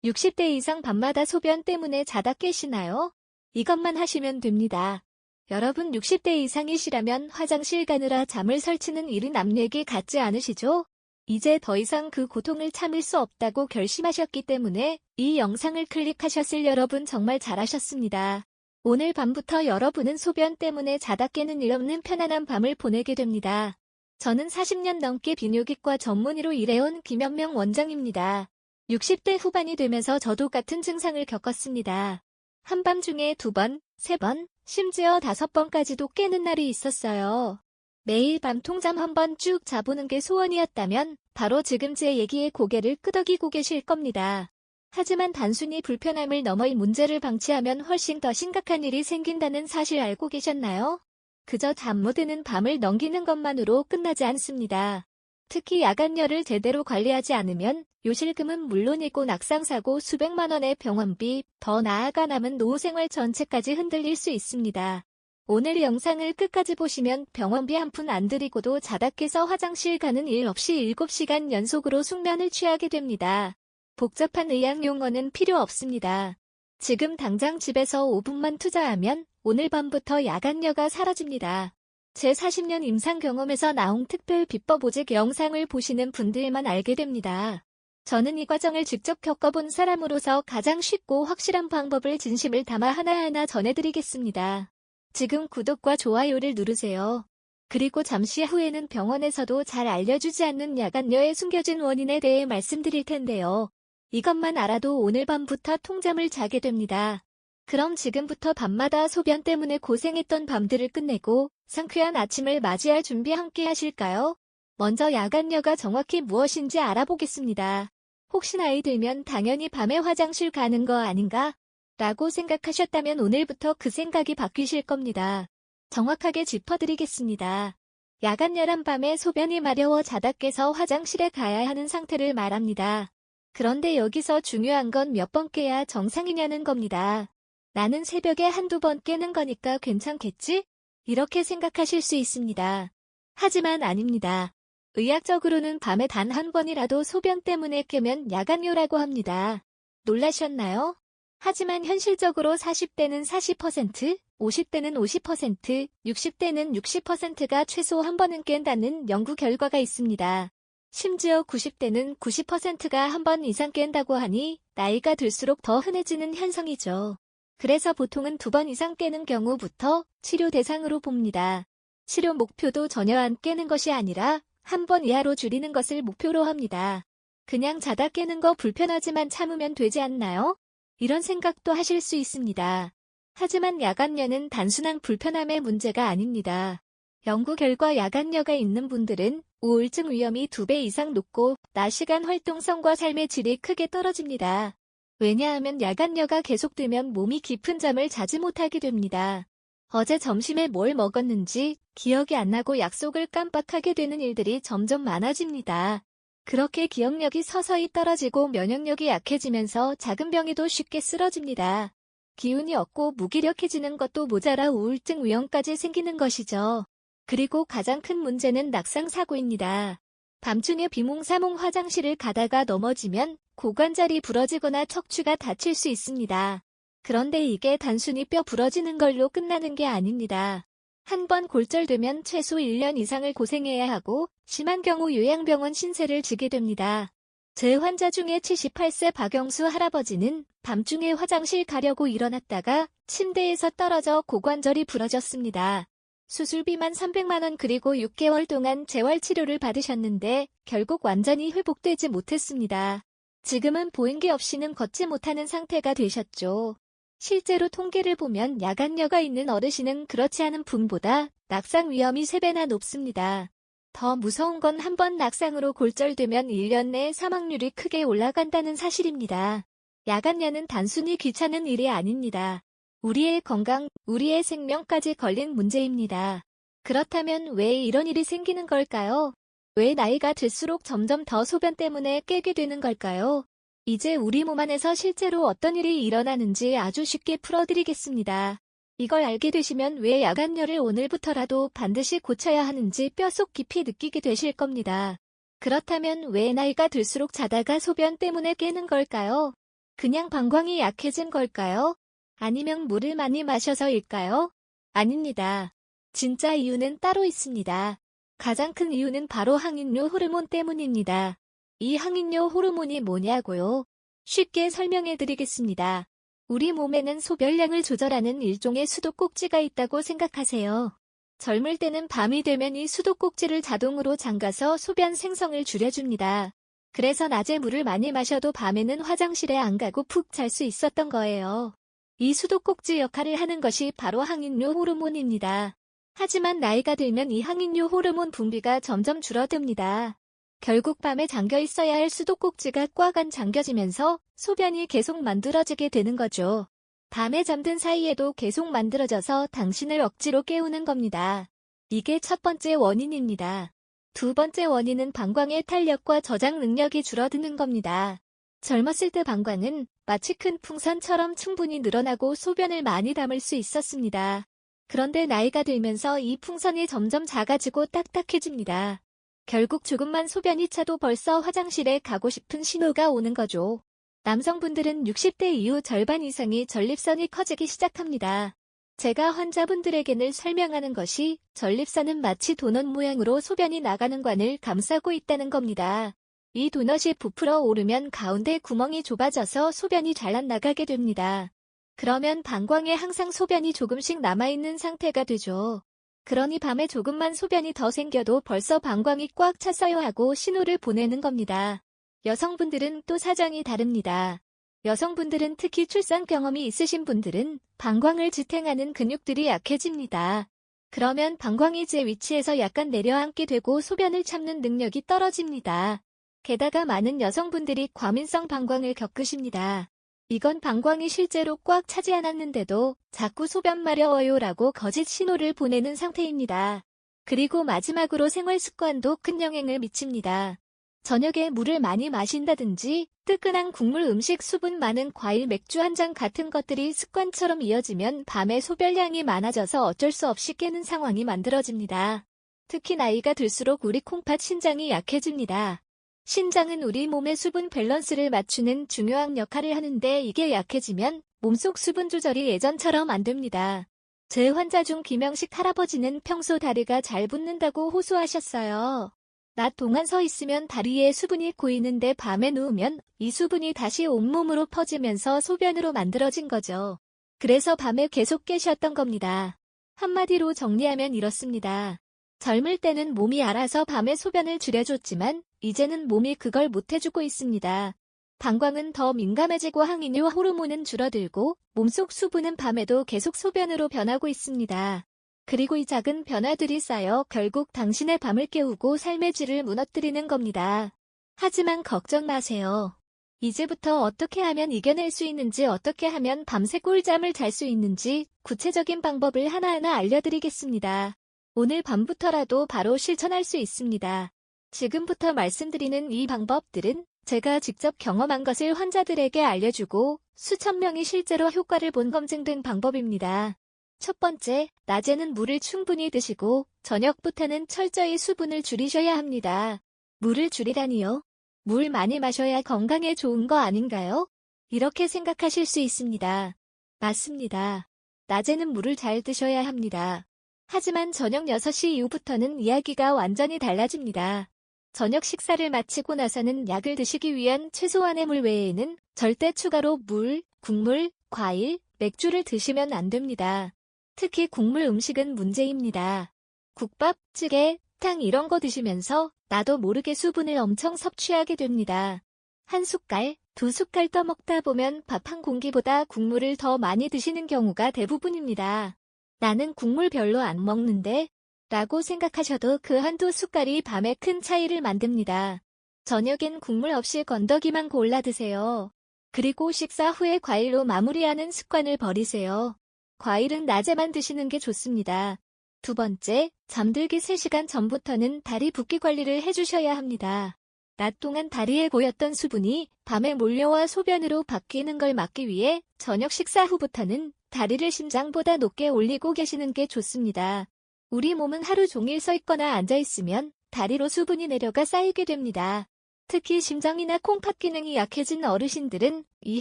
60대 이상 밤마다 소변 때문에 자다 깨시나요? 이것만 하시면 됩니다. 여러분 60대 이상이시라면 화장실 가느라 잠을 설치는 일은 남 얘기 같지 않으시죠? 이제 더 이상 그 고통을 참을 수 없다고 결심하셨기 때문에 이 영상을 클릭하셨을 여러분 정말 잘하셨습니다. 오늘 밤부터 여러분은 소변 때문에 자다 깨는 일 없는 편안한 밤을 보내게 됩니다. 저는 40년 넘게 비뇨기과 전문의로 일해온 김현명 원장입니다. 60대 후반이 되면서 저도 같은 증상을 겪었습니다. 한밤중에 2번, 3번, 심지어 5번까지도 깨는 날이 있었어요. 매일 밤 통잠 한번 쭉 자보는 게 소원이었다면 바로 지금 제 얘기에 고개를 끄덕이고 계실 겁니다. 하지만 단순히 불편함을 넘어 이 문제를 방치하면 훨씬 더 심각한 일이 생긴다는 사실 알고 계셨나요? 그저 잠 못 드는 밤을 넘기는 것만으로 끝나지 않습니다. 특히 야간열을 제대로 관리하지 않으면 요실금은 물론이고 낙상사고 수백만 원의 병원비, 더 나아가 남은 노후생활 전체까지 흔들릴 수 있습니다. 오늘 영상을 끝까지 보시면 병원비 한 푼 안 들이고도 자다 깨서 화장실 가는 일 없이 7시간 연속으로 숙면을 취하게 됩니다. 복잡한 의학 용어는 필요 없습니다. 지금 당장 집에서 5분만 투자하면 오늘 밤부터 야간열가 사라집니다. 제 40년 임상 경험에서 나온 특별 비법 오직 영상을 보시는 분들만 알게 됩니다. 저는 이 과정을 직접 겪어본 사람으로서 가장 쉽고 확실한 방법을 진심을 담아 하나하나 전해드리겠습니다. 지금 구독과 좋아요를 누르세요. 그리고 잠시 후에는 병원에서도 잘 알려주지 않는 야간열의 숨겨진 원인에 대해 말씀드릴 텐데요. 이것만 알아도 오늘 밤부터 통잠을 자게 됩니다. 그럼 지금부터 밤마다 소변 때문에 고생했던 밤들을 끝내고 상쾌한 아침을 맞이할 준비 함께 하실까요? 먼저 야간열가 정확히 무엇인지 알아보겠습니다. 혹시 나이 들면 당연히 밤에 화장실 가는 거 아닌가? 라고 생각하셨다면 오늘부터 그 생각이 바뀌실 겁니다. 정확하게 짚어드리겠습니다. 야간열한 밤에 소변이 마려워 자다 깨서 화장실에 가야 하는 상태를 말합니다. 그런데 여기서 중요한 건 몇 번 깨야 정상이냐는 겁니다. 나는 새벽에 한두 번 깨는 거니까 괜찮겠지? 이렇게 생각하실 수 있습니다. 하지만 아닙니다. 의학적으로는 밤에 단 한 번이라도 소변 때문에 깨면 야간열이라고 합니다. 놀라셨나요? 하지만 현실적으로 40대는 40%, 50대는 50%, 60대는 60%가 최소 한 번은 깬다는 연구 결과가 있습니다. 심지어 90대는 90%가 한 번 이상 깬다고 하니 나이가 들수록 더 흔해지는 현상이죠. 그래서 보통은 2번 이상 깨는 경우부터 치료 대상으로 봅니다. 치료 목표도 전혀 안 깨는 것이 아니라 한 번 이하로 줄이는 것을 목표로 합니다. 그냥 자다 깨는 거 불편하지만 참으면 되지 않나요? 이런 생각도 하실 수 있습니다. 하지만 야간열은 단순한 불편함의 문제가 아닙니다. 연구 결과 야간열가 있는 분들은 우울증 위험이 2배 이상 높고 낮 시간 활동성과 삶의 질이 크게 떨어집니다. 왜냐하면 야간열가 계속되면 몸이 깊은 잠을 자지 못하게 됩니다. 어제 점심에 뭘 먹었는지 기억이 안 나고 약속을 깜빡하게 되는 일들이 점점 많아집니다. 그렇게 기억력이 서서히 떨어지고 면역력이 약해지면서 작은 병에도 쉽게 쓰러집니다. 기운이 없고 무기력해지는 것도 모자라 우울증 위험까지 생기는 것이죠. 그리고 가장 큰 문제는 낙상사고입니다. 밤중에 비몽사몽 화장실을 가다가 넘어지면 고관절이 부러지거나 척추가 다칠 수 있습니다. 그런데 이게 단순히 뼈 부러지는 걸로 끝나는 게 아닙니다. 한 번 골절되면 최소 1년 이상을 고생해야 하고 심한 경우 요양병원 신세를 지게 됩니다. 제 환자 중에 78세 박영수 할아버지는 밤중에 화장실 가려고 일어났다가 침대에서 떨어져 고관절이 부러졌습니다. 수술비만 300만 원 그리고 6개월 동안 재활치료를 받으셨는데 결국 완전히 회복되지 못했습니다. 지금은 보행기 없이는 걷지 못하는 상태가 되셨죠. 실제로 통계를 보면 야간열가 있는 어르신은 그렇지 않은 분보다 낙상 위험이 3배나 높습니다. 더 무서운 건 한 번 낙상으로 골절되면 1년 내에 사망률이 크게 올라간다는 사실입니다. 야간열은 단순히 귀찮은 일이 아닙니다. 우리의 건강, 우리의 생명까지 걸린 문제입니다. 그렇다면 왜 이런 일이 생기는 걸까요? 왜 나이가 들수록 점점 더 소변 때문에 깨게 되는 걸까요? 이제 우리 몸 안에서 실제로 어떤 일이 일어나는지 아주 쉽게 풀어드리겠습니다. 이걸 알게 되시면 왜 야간열을 오늘부터라도 반드시 고쳐야 하는지 뼛속 깊이 느끼게 되실 겁니다. 그렇다면 왜 나이가 들수록 자다가 소변 때문에 깨는 걸까요? 그냥 방광이 약해진 걸까요? 아니면 물을 많이 마셔서일까요? 아닙니다. 진짜 이유는 따로 있습니다. 가장 큰 이유는 바로 항인류 호르몬 때문입니다. 이 항인류 호르몬이 뭐냐고요? 쉽게 설명해 드리겠습니다. 우리 몸에는 소변량을 조절하는 일종의 수도꼭지가 있다고 생각하세요. 젊을 때는 밤이 되면 이 수도꼭지를 자동으로 잠가서 소변 생성을 줄여줍니다. 그래서 낮에 물을 많이 마셔도 밤에는 화장실에 안 가고 푹 잘 수 있었던 거예요. 이 수도꼭지 역할을 하는 것이 바로 항인류 호르몬입니다. 하지만 나이가 들면 이 항인류 호르몬 분비가 점점 줄어듭니다. 결국 밤에 잠겨 있어야 할 수도꼭지가 꽉 안 잠겨지면서 소변이 계속 만들어지게 되는 거죠. 밤에 잠든 사이에도 계속 만들어져서 당신을 억지로 깨우는 겁니다. 이게 첫 번째 원인입니다. 두 번째 원인은 방광의 탄력과 저장 능력이 줄어드는 겁니다. 젊었을 때 방광은 마치 큰 풍선처럼 충분히 늘어나고 소변을 많이 담을 수 있었습니다. 그런데 나이가 들면서 이 풍선이 점점 작아지고 딱딱해집니다. 결국 조금만 소변이 차도 벌써 화장실에 가고 싶은 신호가 오는 거죠. 남성분들은 60대 이후 절반 이상이 전립선이 커지기 시작합니다. 제가 환자분들에게 늘 설명하는 것이 전립선은 마치 도넛 모양으로 소변이 나가는 관을 감싸고 있다는 겁니다. 이 도넛이 부풀어 오르면 가운데 구멍이 좁아져서 소변이 잘 안 나가게 됩니다. 그러면 방광에 항상 소변이 조금씩 남아있는 상태가 되죠. 그러니 밤에 조금만 소변이 더 생겨도 벌써 방광이 꽉 찼어요 하고 신호를 보내는 겁니다. 여성분들은 또 사정이 다릅니다. 여성분들은 특히 출산 경험이 있으신 분들은 방광을 지탱하는 근육들이 약해집니다. 그러면 방광이 제 위치에서 약간 내려앉게 되고 소변을 참는 능력이 떨어집니다. 게다가 많은 여성분들이 과민성 방광을 겪으십니다. 이건 방광이 실제로 꽉 차지 않았는데도 자꾸 소변 마려워요라고 거짓 신호를 보내는 상태입니다. 그리고 마지막으로 생활 습관도 큰 영향을 미칩니다. 저녁에 물을 많이 마신다든지 뜨끈한 국물 음식 수분 많은 과일 맥주 한 잔 같은 것들이 습관처럼 이어지면 밤에 소변량이 많아져서 어쩔 수 없이 깨는 상황이 만들어집니다. 특히 나이가 들수록 우리 콩팥 신장이 약해집니다. 신장은 우리 몸의 수분 밸런스를 맞추는 중요한 역할을 하는데 이게 약해지면 몸속 수분 조절이 예전처럼 안 됩니다. 제 환자 중 김영식 할아버지는 평소 다리가 잘 붓는다고 호소하셨어요. 낮 동안 서 있으면 다리에 수분이 고이는데 밤에 누우면 이 수분이 다시 온몸으로 퍼지면서 소변으로 만들어진 거죠. 그래서 밤에 계속 깨셨던 겁니다. 한마디로 정리하면 이렇습니다. 젊을 때는 몸이 알아서 밤에 소변을 줄여줬지만 이제는 몸이 그걸 못해주고 있습니다. 방광은 더 민감해지고 항인류 호르몬은 줄어들고 몸속 수분은 밤에도 계속 소변으로 변하고 있습니다. 그리고 이 작은 변화들이 쌓여 결국 당신의 밤을 깨우고 삶의 질을 무너뜨리는 겁니다. 하지만 걱정 마세요. 이제부터 어떻게 하면 이겨낼 수 있는지 어떻게 하면 밤새 꿀잠을 잘 수 있는지 구체적인 방법을 하나하나 알려드리겠습니다. 오늘 밤부터라도 바로 실천할 수 있습니다. 지금부터 말씀드리는 이 방법들은 제가 직접 경험한 것을 환자들에게 알려주고 수천 명이 실제로 효과를 본 검증된 방법입니다. 첫 번째, 낮에는 물을 충분히 드시고 저녁부터는 철저히 수분을 줄이셔야 합니다. 물을 줄이다니요? 물 많이 마셔야 건강에 좋은 거 아닌가요? 이렇게 생각하실 수 있습니다. 맞습니다. 낮에는 물을 잘 드셔야 합니다. 하지만 저녁 6시 이후부터는 이야기가 완전히 달라집니다. 저녁 식사를 마치고 나서는 약을 드시기 위한 최소한의 물 외에는 절대 추가로 물, 국물, 과일, 맥주를 드시면 안 됩니다. 특히 국물 음식은 문제입니다. 국밥, 찌개, 탕 이런 거 드시면서 나도 모르게 수분을 엄청 섭취하게 됩니다. 한 숟갈, 두 숟갈 떠먹다 보면 밥 한 공기보다 국물을 더 많이 드시는 경우가 대부분입니다. 나는 국물 별로 안 먹는데? 라고 생각하셔도 그 한두 숟갈이 밤에 큰 차이를 만듭니다. 저녁엔 국물 없이 건더기만 골라 드세요. 그리고 식사 후에 과일로 마무리하는 습관을 버리세요. 과일은 낮에만 드시는 게 좋습니다. 두 번째, 잠들기 3시간 전부터는 다리 붓기 관리를 해주셔야 합니다. 낮 동안 다리에 고였던 수분이 밤에 몰려와 소변으로 바뀌는 걸 막기 위해 저녁 식사 후부터는 다리를 심장보다 높게 올리고 계시는 게 좋습니다. 우리 몸은 하루 종일 서 있거나 앉아 있으면 다리로 수분이 내려가 쌓이게 됩니다. 특히 심장이나 콩팥 기능이 약해진 어르신들은 이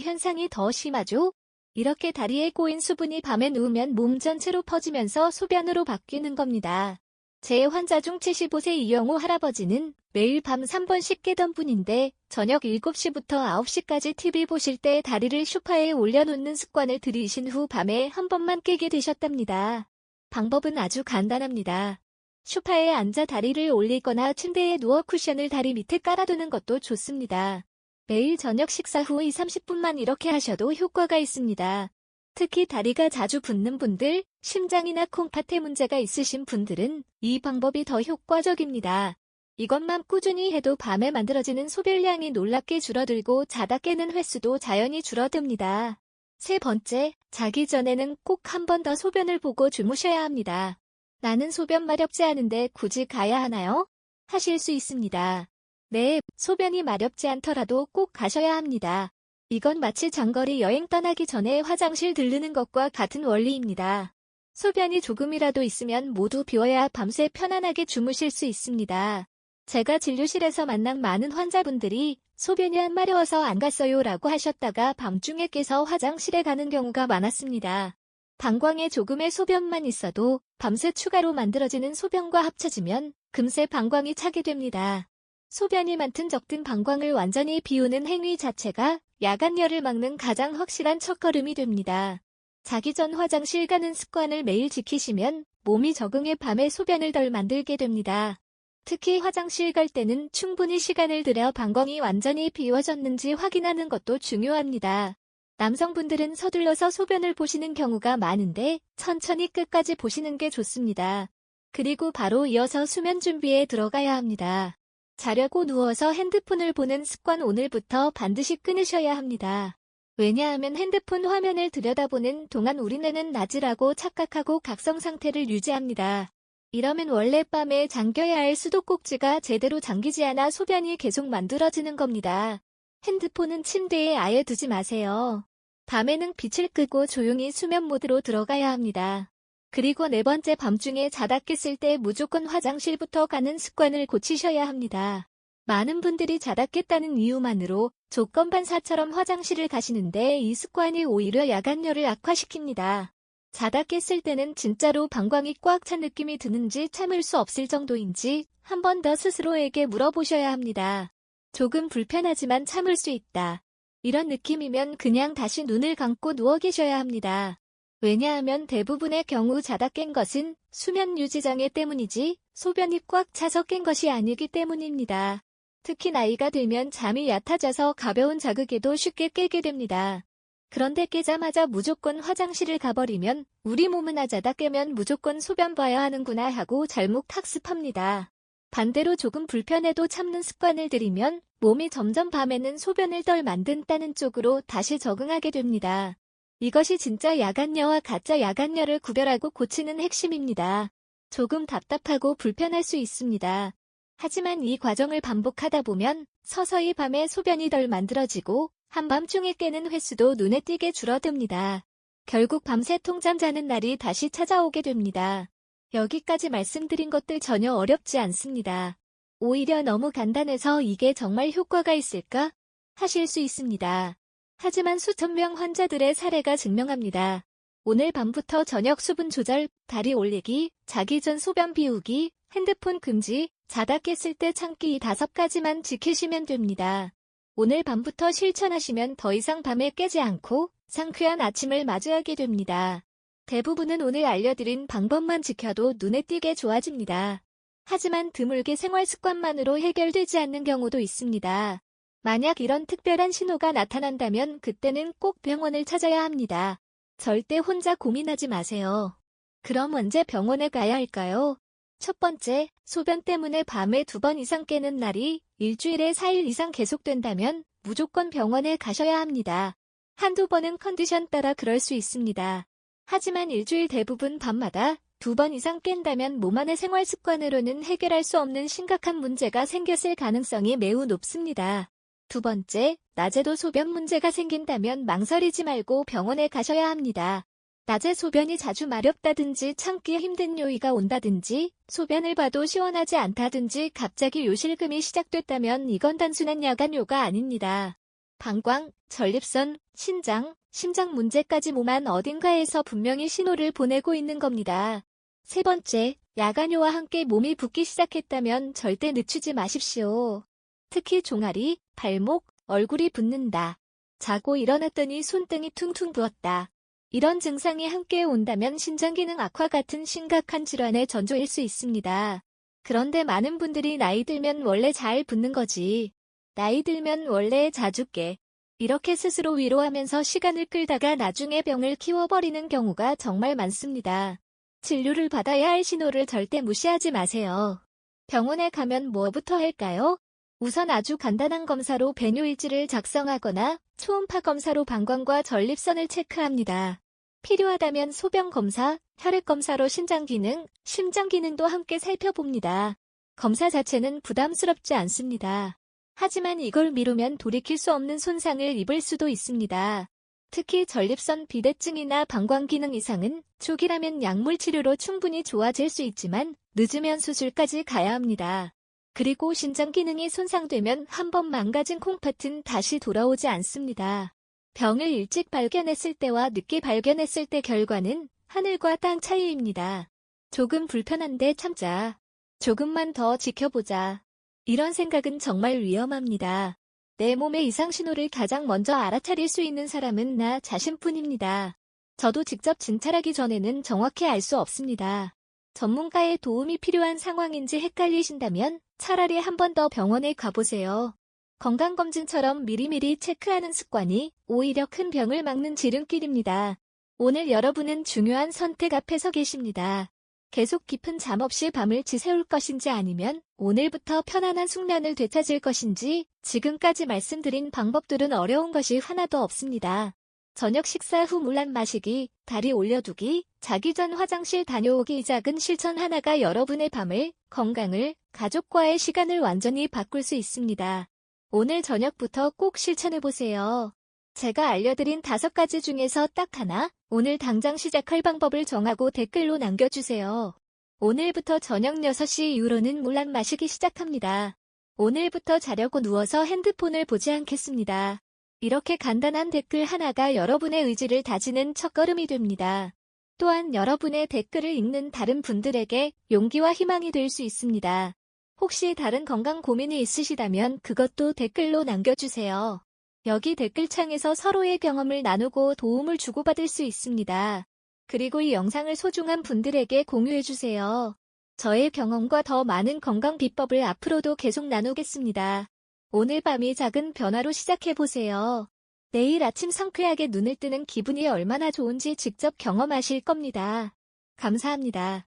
현상이 더 심하죠. 이렇게 다리에 꼬인 수분이 밤에 누우면 몸 전체로 퍼지면서 소변으로 바뀌는 겁니다. 제 환자 중 75세 이영호 할아버지는 매일 밤 3번씩 깨던 분인데 저녁 7시부터 9시까지 TV 보실 때 다리를 소파에 올려놓는 습관을 들이신 후 밤에 한 번만 깨게 되셨답니다. 방법은 아주 간단합니다. 소파에 앉아 다리를 올리거나 침대에 누워 쿠션을 다리 밑에 깔아두는 것도 좋습니다. 매일 저녁 식사 후 20-30분만 이렇게 하셔도 효과가 있습니다. 특히 다리가 자주 붓는 분들, 심장이나 콩팥에 문제가 있으신 분들은 이 방법이 더 효과적입니다. 이것만 꾸준히 해도 밤에 만들어지는 소변량이 놀랍게 줄어들고 자다 깨는 횟수도 자연히 줄어듭니다. 세 번째, 자기 전에는 꼭 한 번 더 소변을 보고 주무셔야 합니다. 나는 소변 마렵지 않은데 굳이 가야 하나요? 하실 수 있습니다. 네, 소변이 마렵지 않더라도 꼭 가셔야 합니다. 이건 마치 장거리 여행 떠나기 전에 화장실 들르는 것과 같은 원리입니다. 소변이 조금이라도 있으면 모두 비워야 밤새 편안하게 주무실 수 있습니다. 제가 진료실에서 만난 많은 환자분들이 소변이 안 마려워서 안 갔어요 라고 하셨다가 밤중에 깨서 화장실에 가는 경우가 많았습니다. 방광에 조금의 소변만 있어도 밤새 추가로 만들어지는 소변과 합쳐지면 금세 방광이 차게 됩니다. 소변이 많든 적든 방광을 완전히 비우는 행위 자체가 야간열을 막는 가장 확실한 첫걸음이 됩니다. 자기 전 화장실 가는 습관을 매일 지키시면 몸이 적응해 밤에 소변을 덜 만들게 됩니다. 특히 화장실 갈 때는 충분히 시간을 들여 방광이 완전히 비워졌는지 확인하는 것도 중요합니다. 남성분들은 서둘러서 소변을 보시는 경우가 많은데 천천히 끝까지 보시는 게 좋습니다. 그리고 바로 이어서 수면 준비에 들어가야 합니다. 자려고 누워서 핸드폰을 보는 습관 오늘부터 반드시 끊으셔야 합니다. 왜냐하면 핸드폰 화면을 들여다보는 동안 우리 뇌는 낮이라고 착각하고 각성 상태를 유지합니다. 이러면 원래 밤에 잠겨야 할 수도꼭지가 제대로 잠기지 않아 소변이 계속 만들어지는 겁니다. 핸드폰은 침대에 아예 두지 마세요. 밤에는 빛을 끄고 조용히 수면 모드로 들어가야 합니다. 그리고 네 번째, 밤중에 자다 깼을 때 무조건 화장실부터 가는 습관을 고치셔야 합니다. 많은 분들이 자다 깼다는 이유만으로 조건반사처럼 화장실을 가시는데 이 습관이 오히려 야간열을 악화시킵니다. 자다 깼을 때는 진짜로 방광이 꽉 찬 느낌이 드는지 참을 수 없을 정도인지 한 번 더 스스로에게 물어보셔야 합니다. 조금 불편하지만 참을 수 있다. 이런 느낌이면 그냥 다시 눈을 감고 누워 계셔야 합니다. 왜냐하면 대부분의 경우 자다 깬 것은 수면 유지 장애 때문이지 소변이 꽉 차서 깬 것이 아니기 때문입니다. 특히 나이가 들면 잠이 얕아져서 가벼운 자극에도 쉽게 깨게 됩니다. 그런데 깨자마자 무조건 화장실을 가버리면 우리 몸은 자다 깨면 무조건 소변 봐야 하는구나 하고 잘못 학습합니다. 반대로 조금 불편해도 참는 습관을 들이면 몸이 점점 밤에는 소변을 덜 만든다는 쪽으로 다시 적응하게 됩니다. 이것이 진짜 야간열과 가짜 야간열을 구별하고 고치는 핵심입니다. 조금 답답하고 불편할 수 있습니다. 하지만 이 과정을 반복하다 보면 서서히 밤에 소변이 덜 만들어지고 한밤중에 깨는 횟수도 눈에 띄게 줄어듭니다. 결국 밤새 통잠 자는 날이 다시 찾아오게 됩니다. 여기까지 말씀드린 것들 전혀 어렵지 않습니다. 오히려 너무 간단해서 이게 정말 효과가 있을까? 하실 수 있습니다. 하지만 수천 명 환자들의 사례가 증명합니다. 오늘 밤부터 저녁 수분 조절, 다리 올리기, 자기 전 소변 비우기, 핸드폰 금지, 자다 깼을 때 참기 이 5가지만 지키시면 됩니다. 오늘 밤부터 실천하시면 더 이상 밤에 깨지 않고 상쾌한 아침을 맞이하게 됩니다. 대부분은 오늘 알려드린 방법만 지켜도 눈에 띄게 좋아집니다. 하지만 드물게 생활 습관만으로 해결되지 않는 경우도 있습니다. 만약 이런 특별한 신호가 나타난다면 그때는 꼭 병원을 찾아야 합니다. 절대 혼자 고민하지 마세요. 그럼 언제 병원에 가야 할까요? 첫 번째, 소변 때문에 밤에 2번 이상 깨는 날이 일주일에 4일 이상 계속된다면 무조건 병원에 가셔야 합니다. 한두 번은 컨디션 따라 그럴 수 있습니다. 하지만 일주일 대부분 밤마다 2번 이상 깬다면 몸 안의 생활 습관으로는 해결할 수 없는 심각한 문제가 생겼을 가능성이 매우 높습니다. 두 번째, 낮에도 소변 문제가 생긴다면 망설이지 말고 병원에 가셔야 합니다. 낮에 소변이 자주 마렵다든지 참기 힘든 요의가 온다든지 소변을 봐도 시원하지 않다든지 갑자기 요실금이 시작됐다면 이건 단순한 야간요가 아닙니다. 방광, 전립선, 신장, 심장 문제까지 몸 안 어딘가에서 분명히 신호를 보내고 있는 겁니다. 세 번째, 야간요와 함께 몸이 붓기 시작했다면 절대 늦추지 마십시오. 특히 종아리, 발목, 얼굴이 붓는다. 자고 일어났더니 손등이 퉁퉁 부었다. 이런 증상이 함께 온다면 신장기능 악화 같은 심각한 질환의 전조일 수 있습니다. 그런데 많은 분들이 나이 들면 원래 잘 붓는 거지. 나이 들면 원래 자주 깨. 이렇게 스스로 위로하면서 시간을 끌다가 나중에 병을 키워버리는 경우가 정말 많습니다. 진료를 받아야 할 신호를 절대 무시하지 마세요. 병원에 가면 뭐부터 할까요? 우선 아주 간단한 검사로 배뇨일지를 작성하거나 초음파 검사로 방광과 전립선을 체크합니다. 필요하다면 소변 검사, 혈액 검사로 신장 기능, 심장 기능도 함께 살펴봅니다. 검사 자체는 부담스럽지 않습니다. 하지만 이걸 미루면 돌이킬 수 없는 손상을 입을 수도 있습니다. 특히 전립선 비대증이나 방광 기능 이상은 초기라면 약물 치료로 충분히 좋아질 수 있지만 늦으면 수술까지 가야 합니다. 그리고 신장 기능이 손상되면 한번 망가진 콩팥은 다시 돌아오지 않습니다. 병을 일찍 발견했을 때와 늦게 발견했을 때 결과는 하늘과 땅 차이입니다. 조금 불편한데 참자. 조금만 더 지켜보자. 이런 생각은 정말 위험합니다. 내 몸의 이상 신호를 가장 먼저 알아차릴 수 있는 사람은 나 자신뿐입니다. 저도 직접 진찰하기 전에는 정확히 알 수 없습니다. 전문가의 도움이 필요한 상황인지 헷갈리신다면 차라리 한 번 더 병원에 가보세요. 건강검진처럼 미리미리 체크하는 습관이 오히려 큰 병을 막는 지름길입니다. 오늘 여러분은 중요한 선택 앞에 서 계십니다. 계속 깊은 잠 없이 밤을 지새울 것인지 아니면 오늘부터 편안한 숙면을 되찾을 것인지 지금까지 말씀드린 방법들은 어려운 것이 하나도 없습니다. 저녁 식사 후 물 한 마시기, 다리 올려두기, 자기 전 화장실 다녀오기 이 작은 실천 하나가 여러분의 밤을, 건강을, 가족과의 시간을 완전히 바꿀 수 있습니다. 오늘 저녁부터 꼭 실천해보세요. 제가 알려드린 5가지 중에서 딱 하나, 오늘 당장 시작할 방법을 정하고 댓글로 남겨주세요. 오늘부터 저녁 6시 이후로는 물 한 마시기 시작합니다. 오늘부터 자려고 누워서 핸드폰을 보지 않겠습니다. 이렇게 간단한 댓글 하나가 여러분의 의지를 다지는 첫걸음이 됩니다. 또한 여러분의 댓글을 읽는 다른 분들에게 용기와 희망이 될 수 있습니다. 혹시 다른 건강 고민이 있으시다면 그것도 댓글로 남겨주세요. 여기 댓글창에서 서로의 경험을 나누고 도움을 주고받을 수 있습니다. 그리고 이 영상을 소중한 분들에게 공유해주세요. 저의 경험과 더 많은 건강 비법을 앞으로도 계속 나누겠습니다. 오늘 밤이 작은 변화로 시작해보세요. 내일 아침 상쾌하게 눈을 뜨는 기분이 얼마나 좋은지 직접 경험하실 겁니다. 감사합니다.